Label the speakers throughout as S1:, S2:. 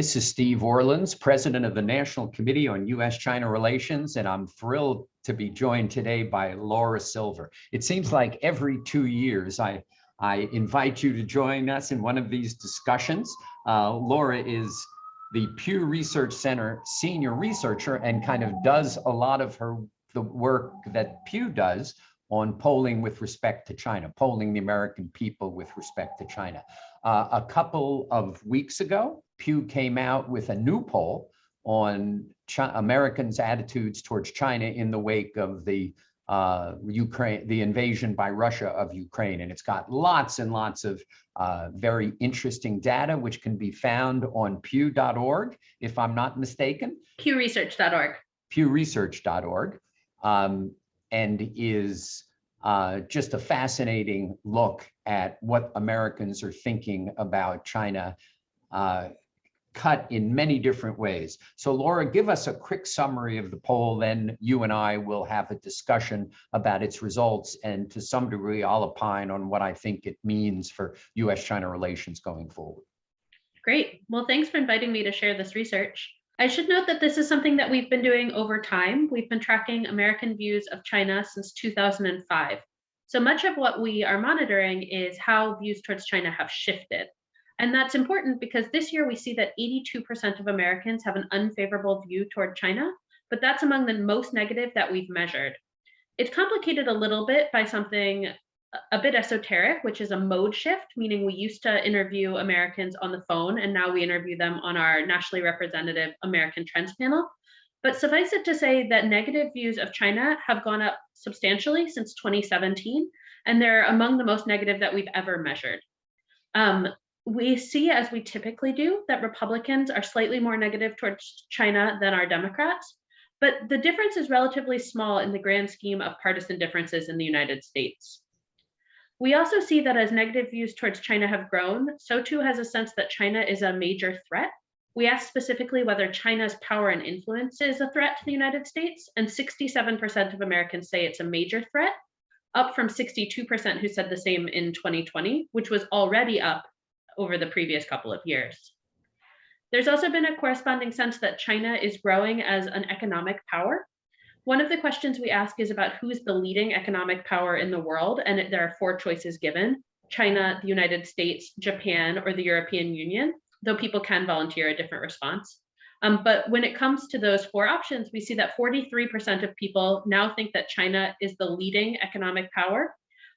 S1: This is Steve Orlins, President of the National Committee on U.S.-China Relations, and I'm thrilled to be joined today by Laura Silver. It seems like every 2 years I invite you to join us in one of these discussions. Laura is the Pew Research Center senior researcher and kind of does a lot of the work that Pew does on polling with respect to China, polling the American people with respect to China. A couple of weeks ago, Pew came out with a new poll on Americans' attitudes towards China in the wake of the invasion by Russia of Ukraine. And it's got lots and lots of very interesting data, which can be found on pew.org, if I'm not mistaken.
S2: pewresearch.org.
S1: pewresearch.org. And is just a fascinating look at what Americans are thinking about China, cut in many different ways. So Laura, give us a quick summary of the poll, then you and I will have a discussion about its results, and to some degree I'll opine on what I think it means for US-China relations going forward.
S2: Great. Well, thanks for inviting me to share this research. I should note that this is something that we've been doing over time. We've been tracking American views of China since 2005. So much of what we are monitoring is how views towards China have shifted. And that's important because this year we see that 82% of Americans have an unfavorable view toward China, but that's among the most negative that we've measured. It's complicated a little bit by something a bit esoteric, which is a mode shift, meaning we used to interview Americans on the phone, and now we interview them on our nationally representative American Trends panel. But suffice it to say that negative views of China have gone up substantially since 2017, and they're among the most negative that we've ever measured. We see, as we typically do, that Republicans are slightly more negative towards China than our Democrats, but the difference is relatively small in the grand scheme of partisan differences in the United States. We also see that as negative views towards China have grown, so too has a sense that China is a major threat. We asked specifically whether China's power and influence is a threat to the United States, and 67% of Americans say it's a major threat, up from 62% who said the same in 2020, which was already up over the previous couple of years. There's also been a corresponding sense that China is growing as an economic power. One of the questions we ask is about who's the leading economic power in the world, and there are 4 choices given: China, the United States, Japan, or the European Union, though people can volunteer a different response. But when it comes to those 4 options, we see that 43% of people now think that China is the leading economic power,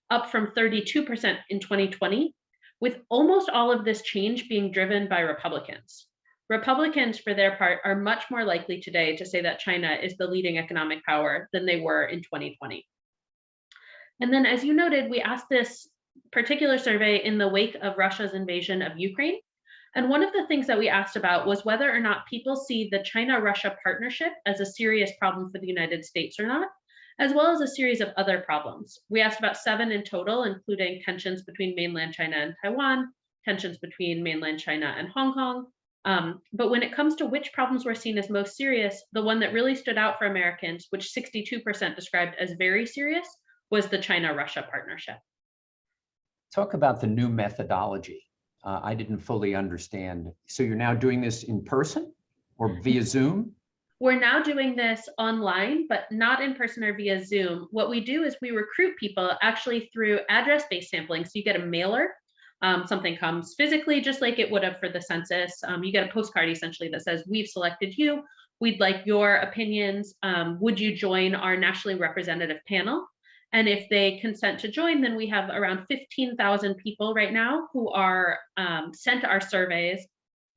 S2: up from 32% in 2020, with almost all of this change being driven by Republicans. Republicans, for their part, are much more likely today to say that China is the leading economic power than they were in 2020. And then, as you noted, we asked this particular survey in the wake of Russia's invasion of Ukraine. And one of the things that we asked about was whether or not people see the China-Russia partnership as a serious problem for the United States or not, as well as a series of other problems. We asked about 7 in total, including tensions between mainland China and Taiwan, tensions between mainland China and Hong Kong. But when it comes to which problems were seen as most serious, the one that really stood out for Americans, which 62% described as very serious, was the China-Russia partnership.
S1: Talk about the new methodology. I didn't fully understand. So you're now doing this in person or via Zoom?
S2: We're now doing this online, but not in person or via Zoom. What we do is we recruit people actually through address-based sampling. So you get a mailer. Something comes physically, just like it would have for the census. You get a postcard essentially that says, "We've selected you. We'd like your opinions. Would you join our nationally representative panel?" And if they consent to join, then we have around 15,000 people right now who are sent our surveys,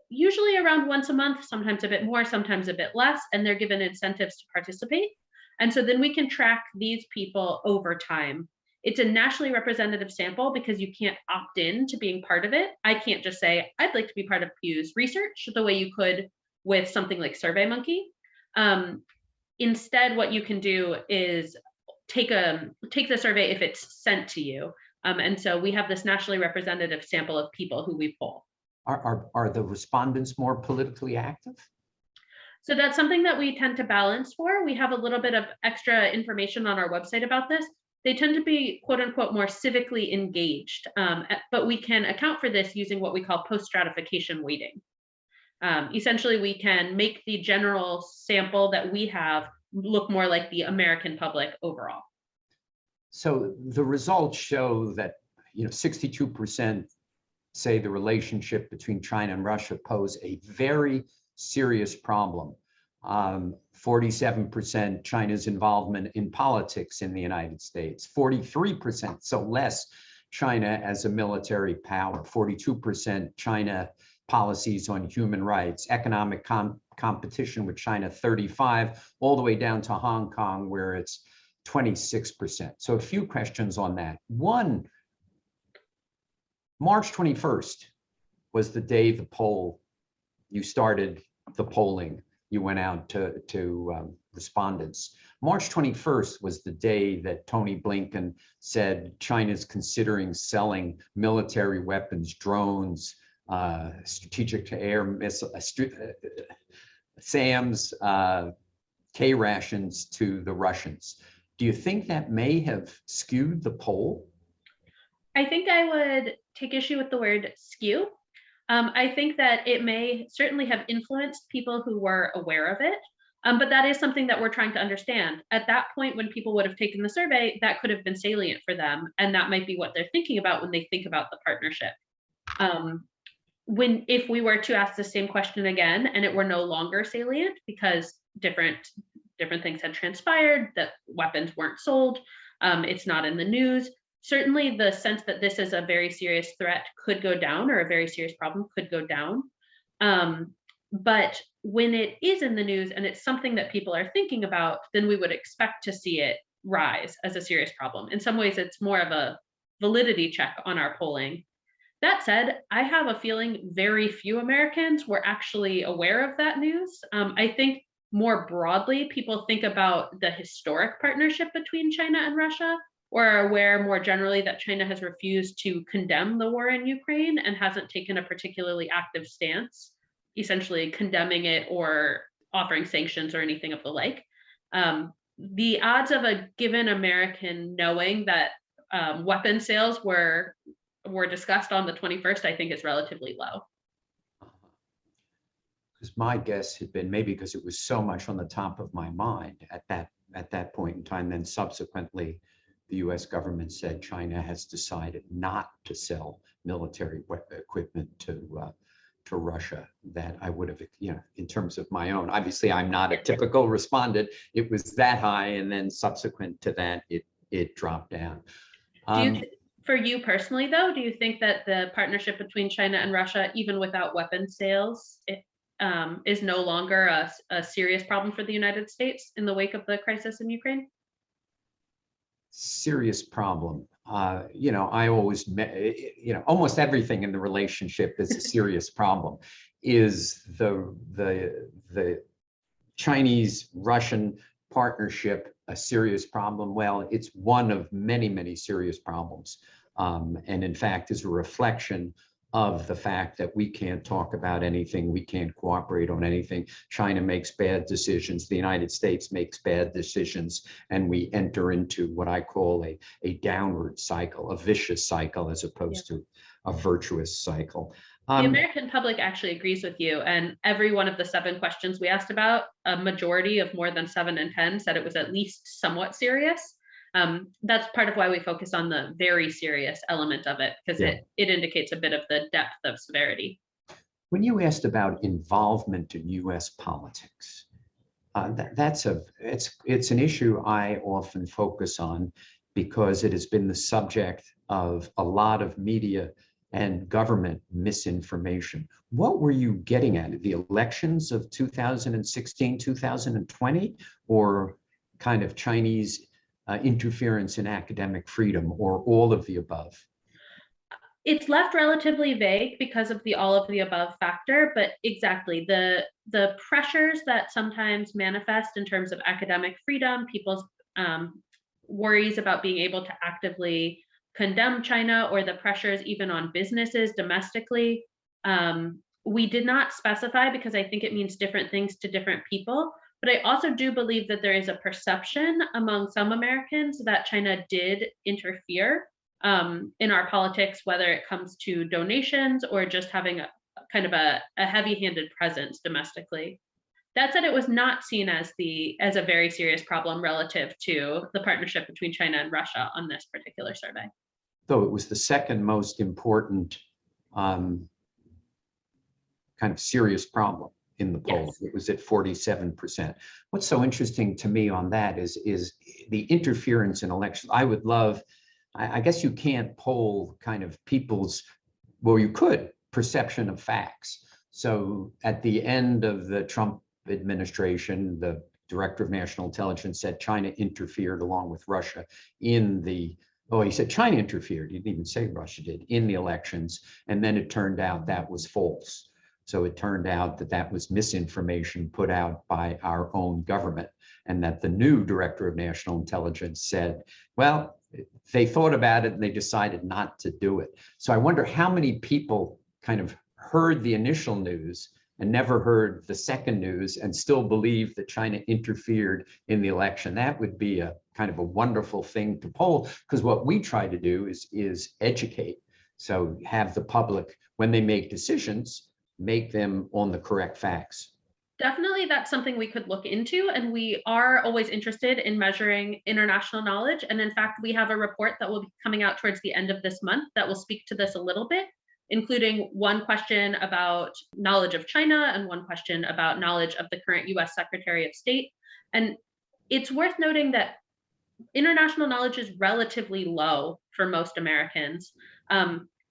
S2: usually around once a month, sometimes a bit more, sometimes a bit less, and they're given incentives to participate. And so then we can track these people over time. It's a nationally representative sample because you can't opt in to being part of it. I can't just say, "I'd like to be part of Pew's research," the way you could with something like SurveyMonkey. Instead, what you can do is take the survey if it's sent to you. And so we have this nationally representative sample of people who we poll.
S1: Are the respondents more politically active?
S2: So that's something that we tend to balance for. We have a little bit of extra information on our website about this. They tend to be, quote unquote, more civically engaged, but we can account for this using what we call post-stratification weighting. Essentially, we can make the general sample that we have look more like the American public overall.
S1: So the results show that 62% say the relationship between China and Russia pose a very serious problem. 47% China's involvement in politics in the United States, 43%, so less China as a military power, 42% China policies on human rights, economic competition with China, 35, all the way down to Hong Kong, where it's 26%. So a few questions on that. One, March 21st was the day you started the polling. You went out to respondents. March 21st was the day that Tony Blinken said China's considering selling military weapons, drones, strategic to air missile, SAMs, K rations to the Russians. Do you think that may have skewed the poll?
S2: I think I would take issue with the word skew. I think that it may certainly have influenced people who were aware of it, but that is something that we're trying to understand. At that point, when people would have taken the survey, that could have been salient for them, and that might be what they're thinking about when they think about the partnership. If we were to ask the same question again and it were no longer salient because different things had transpired, that weapons weren't sold, it's not in the news, certainly the sense that this is a very serious threat could go down, or a very serious problem could go down. But when it is in the news and it's something that people are thinking about, then we would expect to see it rise as a serious problem. In some ways, it's more of a validity check on our polling. That said, I have a feeling very few Americans were actually aware of that news. I think more broadly, people think about the historic partnership between China and Russia, or are aware more generally that China has refused to condemn the war in Ukraine and hasn't taken a particularly active stance, essentially condemning it or offering sanctions or anything of the like. The odds of a given American knowing that weapon sales were discussed on the 21st, I think, is relatively low.
S1: Because my guess had been, maybe because it was so much on the top of my mind at that point in time, then subsequently the US government said China has decided not to sell military equipment to Russia, that I would have, in terms of my own, obviously I'm not a typical respondent, it was that high, and then subsequent to that, it dropped down.
S2: For you personally, though, do you think that the partnership between China and Russia, even without weapon sales, is no longer a serious problem for the United States in the wake of the crisis in Ukraine?
S1: Serious problem. I always, almost everything in the relationship is a serious problem. Is the Chinese-Russian partnership a serious problem? Well, it's one of many, many serious problems. And in fact, is a reflection of the fact that we can't talk about anything, we can't cooperate on anything. China makes bad decisions, the United States makes bad decisions, and we enter into what I call a downward cycle, a vicious cycle, as opposed to a virtuous cycle.
S2: The American public actually agrees with you, and every one of the 7 questions we asked about, a majority of more than 7 in 10 said it was at least somewhat serious. That's part of why we focus on the very serious element of it, because it indicates a bit of the depth of severity.
S1: When you asked about involvement in US politics, it's an issue I often focus on, because it has been the subject of a lot of media and government misinformation. What were you getting at? The elections of 2016, 2020, or kind of Chinese interference in academic freedom, or all of the above?
S2: It's left relatively vague because of the all of the above factor, but exactly the pressures that sometimes manifest in terms of academic freedom, people's worries about being able to actively condemn China, or the pressures even on businesses domestically. We did not specify because I think it means different things to different people. But I also do believe that there is a perception among some Americans that China did interfere in our politics, whether it comes to donations or just having kind of a heavy-handed presence domestically. That said, it was not seen as a very serious problem relative to the partnership between China and Russia on this particular survey.
S1: Though it was the second most important kind of serious problem in the poll.
S2: Yes.
S1: It was at 47%. What's so interesting to me on that is the interference in elections. I would love, I guess you can't poll kind of people's, well, you could, perception of facts. So at the end of the Trump administration, the director of national intelligence said China interfered along with Russia in the, oh, he said China interfered. He didn't even say Russia did in the elections. And then it turned out that was false. So it turned out that that was misinformation put out by our own government, and that the new director of national intelligence said, well, they thought about it and they decided not to do it. So I wonder how many people kind of heard the initial news and never heard the second news and still believe that China interfered in the election. That would be a kind of a wonderful thing to poll, because what we try to do is educate. So have the public, when they make decisions, make them on the correct facts.
S2: Definitely, that's something we could look into, and we are always interested in measuring international knowledge. And in fact, we have a report that will be coming out towards the end of this month that will speak to this a little bit, including one question about knowledge of China and one question about knowledge of the current US Secretary of State. And it's worth noting that international knowledge is relatively low for most Americans.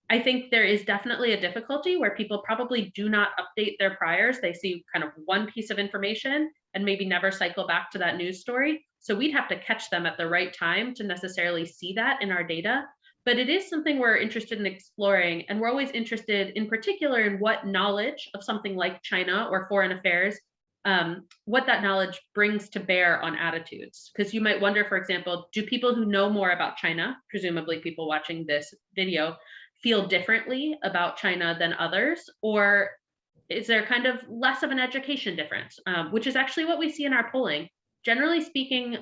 S2: I think there is definitely a difficulty where people probably do not update their priors. They see kind of one piece of information and maybe never cycle back to that news story. So we'd have to catch them at the right time to necessarily see that in our data. But it is something we're interested in exploring. And we're always interested in particular in what knowledge of something like China or foreign affairs, what that knowledge brings to bear on attitudes. Because you might wonder, for example, do people who know more about China, presumably people watching this video, feel differently about China than others? Or is there kind of less of an education difference, which is actually what we see in our polling? Generally speaking,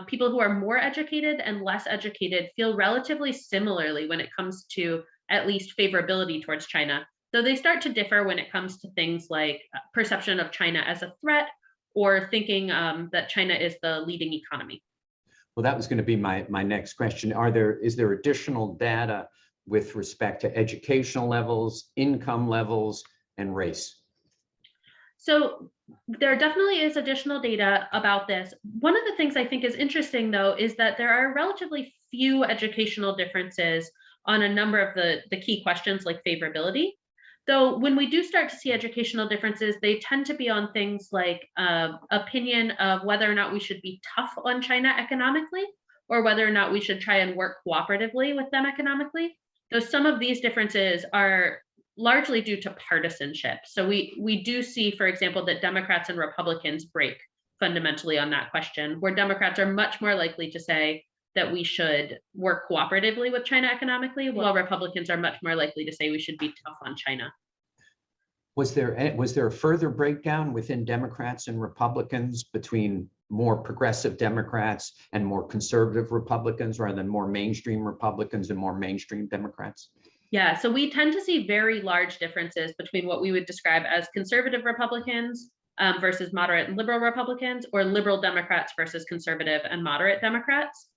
S2: people who are more educated and less educated feel relatively similarly when it comes to at least favorability towards China, though they start to differ when it comes to things like perception of China as a threat or thinking that China is the leading economy.
S1: Well, that was going to be my next question. Is there additional data with respect to educational levels, income levels, and race?
S2: So there definitely is additional data about this. One of the things I think is interesting, though, is that there are relatively few educational differences on a number of the key questions like favorability. Though when we do start to see educational differences, they tend to be on things like opinion of whether or not we should be tough on China economically, or whether or not we should try and work cooperatively with them economically. Though some of these differences are largely due to partisanship. So we do see, for example, that Democrats and Republicans break fundamentally on that question, where Democrats are much more likely to say that we should work cooperatively with China economically, while Republicans are much more likely to say we should be tough on China.
S1: Was there a further breakdown within Democrats and Republicans between more progressive Democrats and more conservative Republicans, rather than more mainstream Republicans and more mainstream Democrats?
S2: Yeah, so we tend to see very large differences between what we would describe as conservative Republicans versus moderate and liberal Republicans, or liberal Democrats versus conservative and moderate Democrats.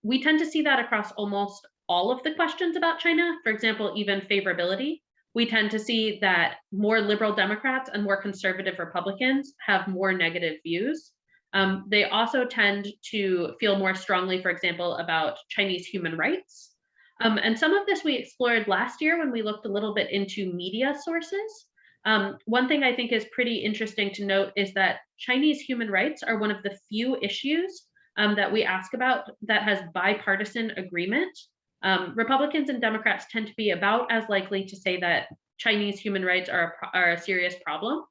S2: We tend to see that across almost all of the questions about China. For example, even favorability. We tend to see that more liberal Democrats and more conservative Republicans have more negative views. They also tend to feel more strongly, for example, about Chinese human rights. And some of this we explored last year when we looked a little bit into media sources. One thing I think is pretty interesting to note is that Chinese human rights are one of the few issues that we ask about that has bipartisan agreement. Republicans and Democrats tend to be about as likely to say that Chinese human rights are a serious problem.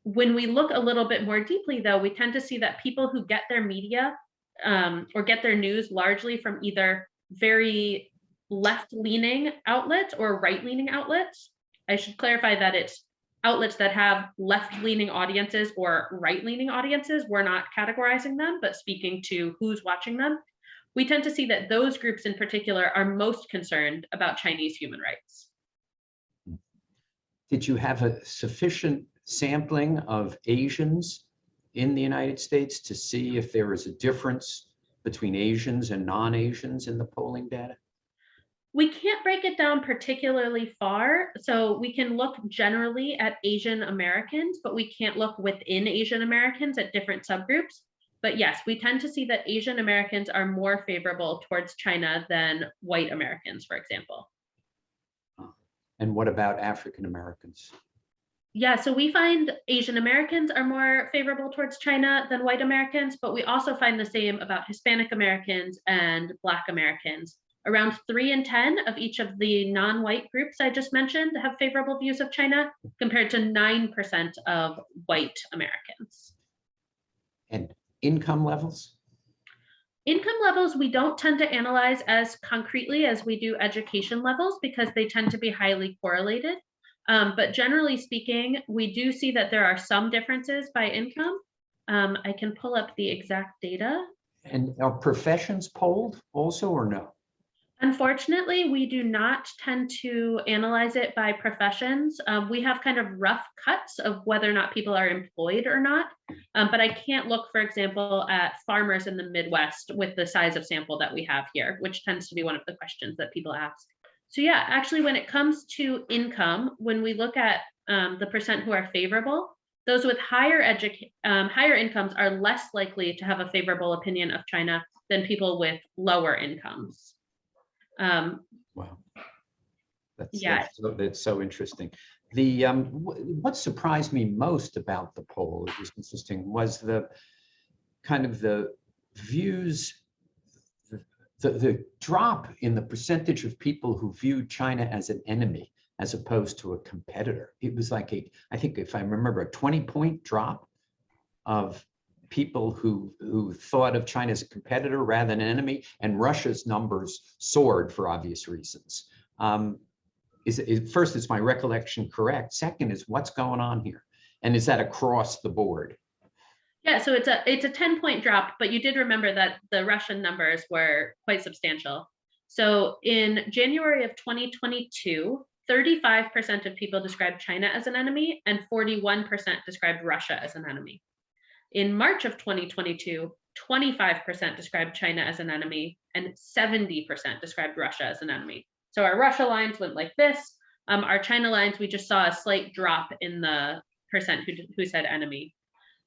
S2: When we look a little bit more deeply, though, we tend to see that people who get their media or get their news largely from either very left-leaning outlets or right-leaning outlets. I should clarify that it's outlets that have left-leaning audiences or right-leaning audiences. We're not categorizing them, but speaking to who's watching them. We tend to see that those groups in particular are most concerned about Chinese human rights.
S1: Did you have a sufficient sampling of Asians in the United States to see if there was a difference between Asians and non-Asians in the polling data?
S2: We can't break it down particularly far. So we can look generally at Asian Americans, but we can't look within Asian Americans at different subgroups. But yes, we tend to see that Asian Americans are more favorable towards China than white Americans, for example.
S1: And what about African Americans?
S2: Yeah, so we find Asian Americans are more favorable towards China than white Americans, but we also find the same about Hispanic Americans and Black Americans. Around 3 in 10 of each of the non-white groups I just mentioned have favorable views of China, compared to 9% of white Americans.
S1: And income levels?
S2: Income levels, we don't tend to analyze as concretely as we do education levels because they tend to be highly correlated. But generally speaking, we do see that there are some differences by income. I can pull up the exact data.
S1: And are professions polled also or no?
S2: Unfortunately, we do not tend to analyze it by professions. We have kind of rough cuts of whether or not people are employed or not. But I can't look, for example, at farmers in the Midwest with the size of sample that we have here, which tends to be one of the questions that people ask. So yeah, actually, when it comes to income, when we look at the percent who are favorable, those with higher incomes are less likely to have a favorable opinion of China than people with lower incomes.
S1: Wow, that's so interesting. What surprised me most about the poll, it was interesting, was the kind of the views, the drop in the percentage of people who viewed China as an enemy as opposed to a competitor. It was like I think if I remember, a 20-point drop of people who thought of China as a competitor rather than an enemy, and Russia's numbers soared for obvious reasons. First, is my recollection correct? Second is, what's going on here? And is that across the board?
S2: Yeah, so it's a 10-point drop, but you did remember that the Russian numbers were quite substantial. So in January of 2022, 35% of people described China as an enemy and 41% described Russia as an enemy. In March of 2022, 25% described China as an enemy and 70% described Russia as an enemy. So our Russia lines went like this. Our China lines, we just saw a slight drop in the percent who said enemy.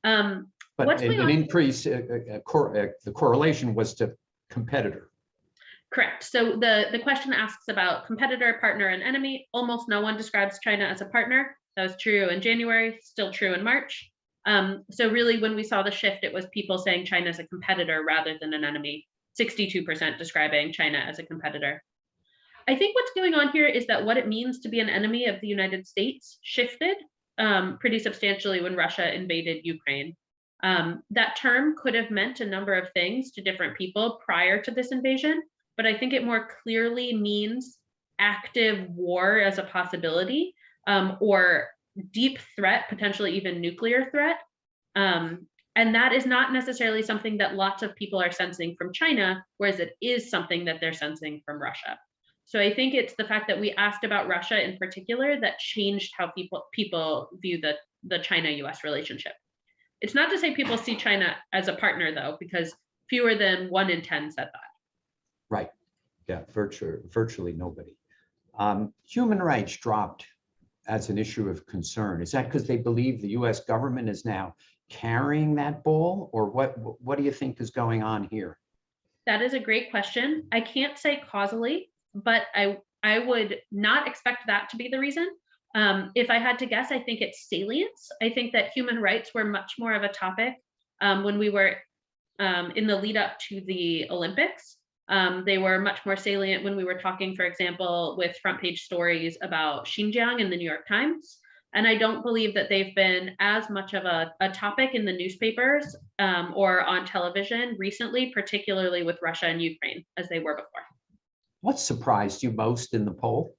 S1: But an increase, the correlation was to competitor.
S2: Correct. So the question asks about competitor, partner, and enemy. Almost no one describes China as a partner. That was true in January, still true in March. So really, when we saw the shift, it was people saying China is a competitor rather than an enemy, 62% describing China as a competitor. I think what's going on here is that what it means to be an enemy of the United States shifted pretty substantially when Russia invaded Ukraine. That term could have meant a number of things to different people prior to this invasion, but I think it more clearly means active war as a possibility, or deep threat, potentially even nuclear threat. And that is not necessarily something that lots of people are sensing from China, whereas it is something that they're sensing from Russia. So I think it's the fact that we asked about Russia in particular that changed how people view the China-US relationship. It's not to say people see China as a partner, though, because fewer than 1 in 10 said that.
S1: Right. Yeah, virtually nobody. Human rights dropped as an issue of concern. Is that because they believe the US government is now carrying that ball, or what do you think is going on here?
S2: That is a great question. I can't say causally, but I would not expect that to be the reason. If I had to guess, I think it's salience. I think that human rights were much more of a topic when we were in the lead up to the Olympics. They were much more salient when we were talking, for example, with front page stories about Xinjiang in the New York Times. And I don't believe that they've been as much of a topic in the newspapers or on television recently, particularly with Russia and Ukraine, as they were before.
S1: What surprised you most in the poll?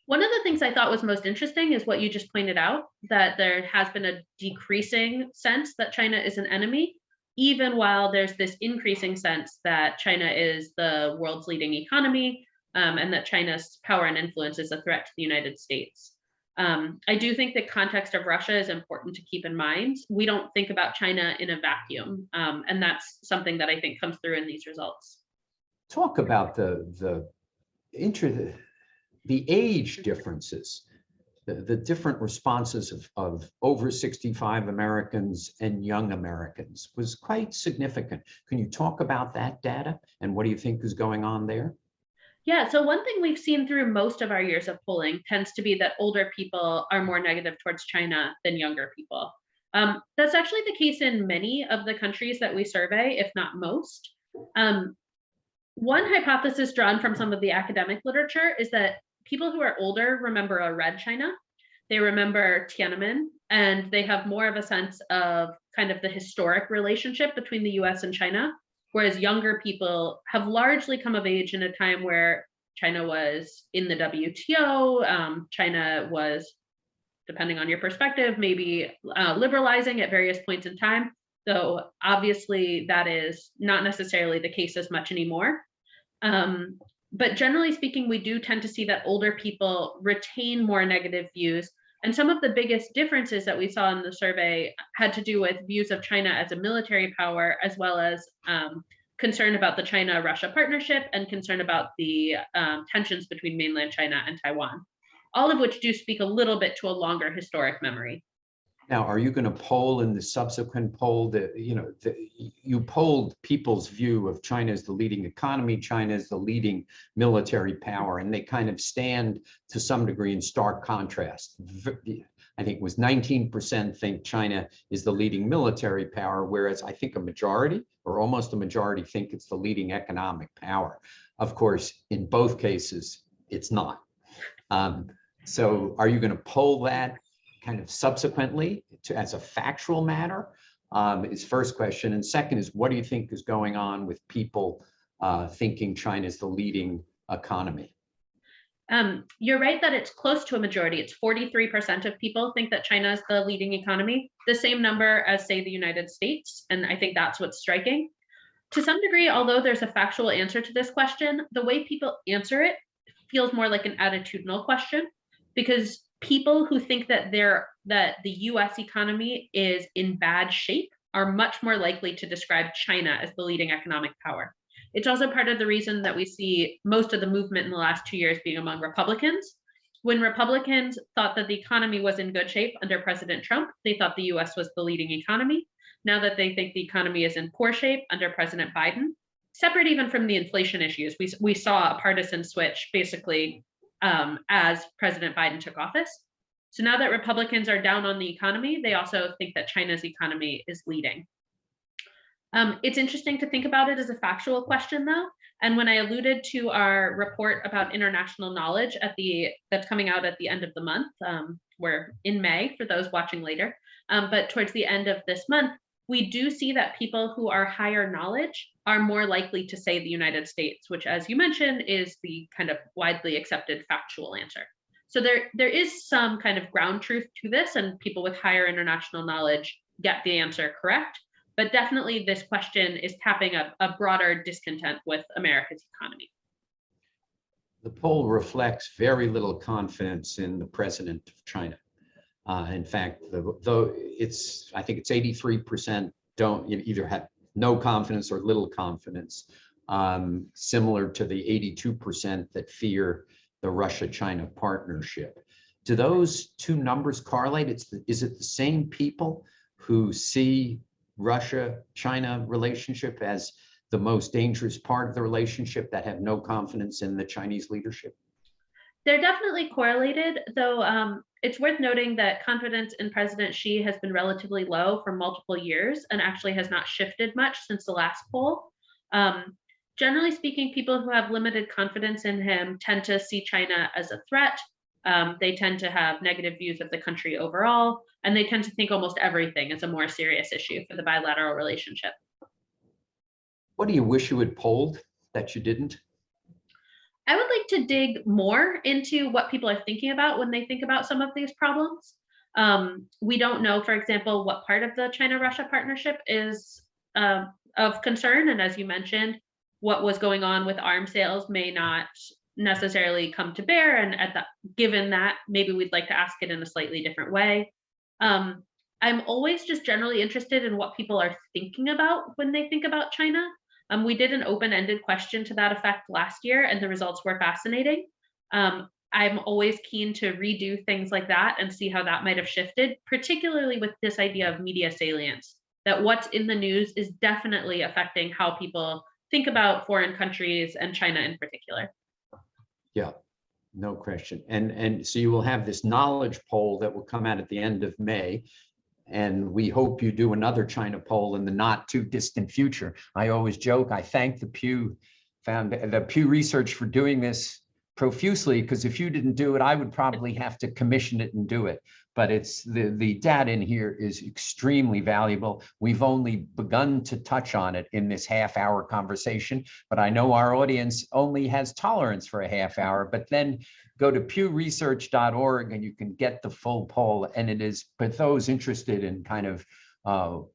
S2: One of the things I thought was most interesting is what you just pointed out, that there has been a decreasing sense that China is an enemy, even while there's this increasing sense that China is the world's leading economy, and that China's power and influence is a threat to the United States. I do think the context of Russia is important to keep in mind. We don't think about China in a vacuum, and that's something that I think comes through in these results.
S1: Talk about the age differences, the different responses of over 65 Americans and young Americans was quite significant. Can you talk about that data and what do you think is going on there?
S2: Yeah, so one thing we've seen through most of our years of polling tends to be that older people are more negative towards China than younger people. That's actually the case in many of the countries that we survey, if not most. One hypothesis drawn from some of the academic literature is that people who are older remember a red China, they remember Tiananmen, and they have more of a sense of kind of the historic relationship between the US and China, whereas younger people have largely come of age in a time where China was in the WTO, China was, depending on your perspective, maybe liberalizing at various points in time. So obviously that is not necessarily the case as much anymore. But generally speaking, we do tend to see that older people retain more negative views. And some of the biggest differences that we saw in the survey had to do with views of China as a military power, as well as concern about the China-Russia partnership and concern about the tensions between mainland China and Taiwan, all of which do speak a little bit to a longer historic memory.
S1: Now, are you going to poll in the subsequent poll that, you polled people's view of China as the leading economy, China as the leading military power, and they kind of stand to some degree in stark contrast. I think it was 19% think China is the leading military power, whereas I think a majority or almost a majority think it's the leading economic power. Of course, in both cases, it's not. So are you going to poll that kind of subsequently as a factual matter is first question. And second is, what do you think is going on with people thinking China is the leading economy?
S2: You're right that it's close to a majority. It's 43% of people think that China is the leading economy, the same number as, say, the United States. And I think that's what's striking. To some degree, although there's a factual answer to this question, the way people answer it feels more like an attitudinal question, because people who think that the US economy is in bad shape are much more likely to describe China as the leading economic power. It's also part of the reason that we see most of the movement in the last 2 years being among Republicans. When Republicans thought that the economy was in good shape under President Trump, they thought the US was the leading economy. Now that they think the economy is in poor shape under President Biden, separate even from the inflation issues, we saw a partisan switch basically as President Biden took office. So now that Republicans are down on the economy, they also think that China's economy is leading. It's interesting to think about it as a factual question, though. And when I alluded to our report about international knowledge that's coming out at the end of the month, we're in May for those watching later, but towards the end of this month, we do see that people who are higher knowledge are more likely to say the United States, which, as you mentioned, is the kind of widely accepted factual answer. So there is some kind of ground truth to this, and people with higher international knowledge get the answer correct. But definitely this question is tapping a broader discontent with America's economy.
S1: The poll reflects very little confidence in the president of China. In fact, though I think it's 83% don't either have no confidence or little confidence, similar to the 82% that fear the Russia-China partnership. Do those two numbers correlate? Is it the same people who see Russia-China relationship as the most dangerous part of the relationship that have no confidence in the Chinese leadership?
S2: They're definitely correlated, though it's worth noting that confidence in President Xi has been relatively low for multiple years and actually has not shifted much since the last poll. Generally speaking, people who have limited confidence in him tend to see China as a threat. They tend to have negative views of the country overall, and they tend to think almost everything is a more serious issue for the bilateral relationship.
S1: What do you wish you had polled that you didn't?
S2: I would like to dig more into what people are thinking about when they think about some of these problems. We don't know, for example, what part of the China-Russia partnership is of concern. And as you mentioned, what was going on with arms sales may not necessarily come to bear. And given that, maybe we'd like to ask it in a slightly different way. I'm always just generally interested in what people are thinking about when they think about China. We did an open-ended question to that effect last year, and the results were fascinating. I'm always keen to redo things like that and see how that might have shifted, particularly with this idea of media salience, that what's in the news is definitely affecting how people think about foreign countries and China in particular.
S1: Yeah, no question. And so you will have this knowledge poll that will come out at the end of May. And we hope you do another China poll in the not too distant future. I always joke, I thank the Pew Research for doing this profusely, because if you didn't do it, I would probably have to commission it and do it. But it's the data in here is extremely valuable. We've only begun to touch on it in this half-hour conversation, but I know our audience only has tolerance for a half hour. But then go to pewresearch.org and you can get the full poll. And it is for those interested in kind of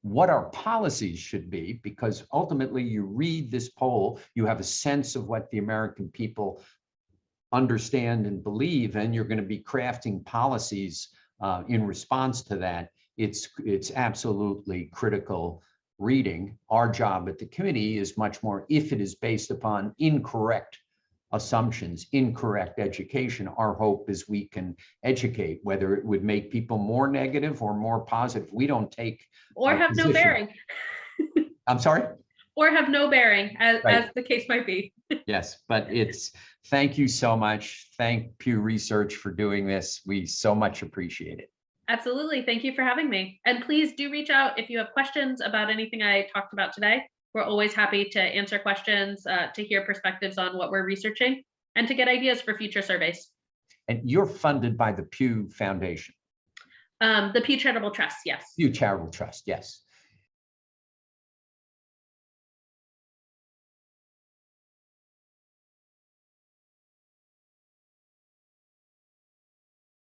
S1: what our policies should be, because ultimately you read this poll, you have a sense of what the American people understand and believe, and you're going to be crafting policies in response to that. It's absolutely critical reading. Our job at the committee is much more, if it is based upon incorrect assumptions, incorrect education, our hope is we can educate, whether it would make people more negative or more positive. We don't take
S2: or have no bearing.
S1: I'm sorry?
S2: Or have no bearing, as the case might be.
S1: Yes, but thank you so much. Thank Pew Research for doing this. We so much appreciate it.
S2: Absolutely. Thank you for having me. And please do reach out if you have questions about anything I talked about today. We're always happy to answer questions, to hear perspectives on what we're researching, and to get ideas for future surveys.
S1: And you're funded by the Pew Foundation?
S2: The Pew Charitable Trust, yes.
S1: Pew Charitable Trust, yes.